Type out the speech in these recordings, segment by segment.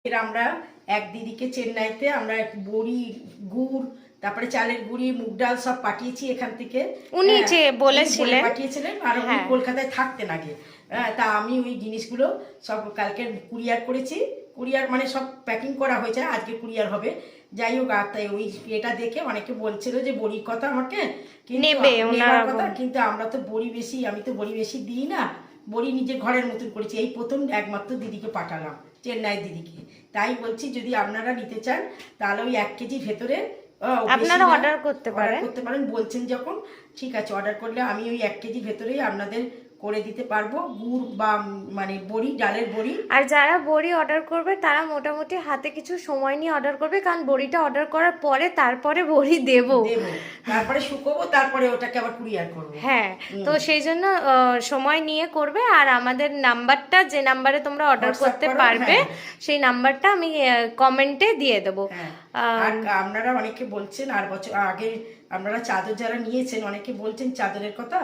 এর আমরা এক দিদিকে চেন্নাইতে আমরা বড়ি গুড় তারপরে চালের গুঁড়ি মুগ ডাল সব পাঠিয়েছি এখান থেকে। উনি যে বলেছিলেন পাঠিয়েছিলেন আর উনি কলকাতায় থাকতেন আগে। তা আমি ওই জিনিসগুলো সব কালকে কুরিয়ার করেছি। কুরিয়ার মানে সব প্যাকিং করা হয়েছে, আজকে কুরিয়ার হবে। যাই হোক, আর তাই ওই এটা দেখে অনেকে বলছিল যে বড়ির কথা আমাকে নেবার কথা, কিন্তু আমরা তো বড়ি বেশি, আমি তো বড়ি বেশি দিই না। বড়ি নিজে ঘরের মতন করেছি, এই প্রথম একমাত্র দিদিকে পাঠালাম, চেন্নাই দিদিকে। তাই বলছি যদি আপনারা নিতে চান তাহলে ওই 1 কেজি ভেতরে আপনারা অর্ডার করতে পারেন বলছেন যখন। ঠিক আছে, অর্ডার করলে আমি ওই 1 কেজি ভেতরেই আপনাদের করে দিতে পারবো। গুড় বা মানে বড়ি, ডালের বড়ি। আর যারা বড়ি অর্ডার করবে তারা মোটামুটি হাতে কিছু সময় নিয়ে অর্ডার করবে, কারণ বড়িটা অর্ডার করার পরে তারপরে বড়ি দেবো, তারপরে শুকোবো, তারপরে ওটাকে আবার কুরিয়ার করবো। হ্যাঁ, তো সেই জন্য সময় নিয়ে করবে। আর আমাদের নাম্বারটা, যে নাম্বারে তোমরা অর্ডার করতে পারবে, সেই নাম্বারটা আমি কমেন্টে দিয়ে দেবো। আর আপনারা অনেকে বলছেন, আর বছর আগে আপনারা চাদর যারা নিয়েছেন অনেকে বলছেন চাদরের কথা,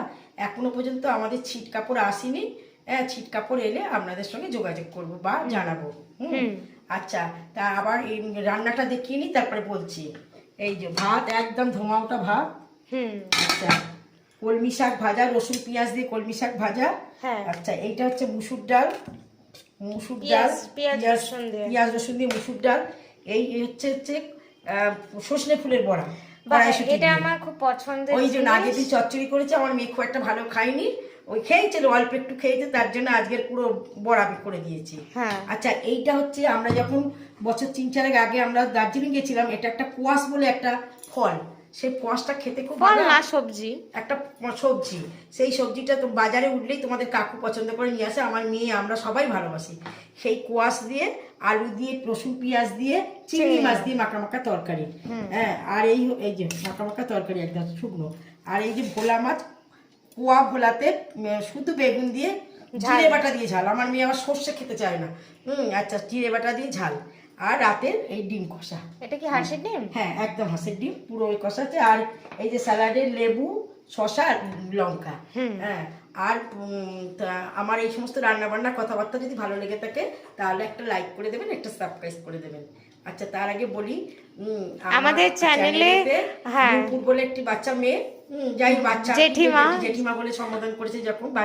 এখনো পর্যন্ত আমাদের ছিট কাপড় আসেনি। ছিট কাপড় এলে আপনাদের সঙ্গে যোগাযোগ করব বা জানাবো। আচ্ছা, তা আবার এই রান্নাটা দেখিয়ে নি, তারপরে বলছি। এই যে ভাত, একদম ধোঁয়া ওঠা ভাত। আচ্ছা, কলমি শাক ভাজা, রসুন পেঁয়াজ দিয়ে কলমি শাক ভাজা। আচ্ছা, এইটা হচ্ছে মুসুর ডাল, পেঁয়াজ রসুন দিয়ে মুসুর ডাল। এই হচ্ছে সজনে ফুলের বড়া, এটা আমার খুব পছন্দের। ওই যে আগের দিন চচ্চড়ি করেছে, আমার মেয়ে খুব একটা ভালো খায়নি, ওই খেয়েছিল অল্প একটু খেয়েছে, তার জন্য আজকের পুরো বড়া করে দিয়েছি। আচ্ছা, এইটা হচ্ছে আমরা যখন বছর 3-4 আগে আমরা দার্জিলিং গেছিলাম, এটা একটা কোয়াশ বলে একটা ফল, সেই কোয়াশটা খেতে খুব ভালো, সবজি, একটা সবজি। সেই সবজিটা তো বাজারে উঠলেই তোমাদের কাকু পছন্দ করে নিয়ে আসে, আমার মেয়ে আমরা সবাই ভালোবাসি। সেই কোয়াশ দিয়ে আলু দিয়ে রসুন পেঁয়াজ দিয়ে চিংড়ি মাছ দিয়ে মাখা মাখা তরকারি। আর এই যে মাখা মাখা তরকারি একদম শুকনো। আর এই যে ভোলা মাছ, কুয়া ভোলাতে শুধু বেগুন দিয়ে জিরে বাটা দিয়ে ঝাল, আমার মেয়ে আবার সর্ষে খেতে চায় না। আচ্ছা, জিরে বাটা দিয়ে ঝাল। আর রাতের এই ডিম কষা। এটা কি হাঁসের ডিম? হ্যাঁ, একদম হাঁসের ডিম, পুরো ওই কষাতে। আর এই যে স্যালাডের লেবু, শসা, লঙ্কা। আর আমার এই সমস্ত রান্না বান্না কথাবার্তা যদি ভালো লেগে থাকে তাহলে একটা লাইক করে দেবেন, একটা সাবস্ক্রাইব করে দেবেন। আচ্ছা, তার আগে বলি আমাদের চ্যানেলে বলে একটি বাচ্চা মেয়ে, যাই বাচ্চা জেঠিমা বলে সম্বোধন করেছে যখন, বাচ্চা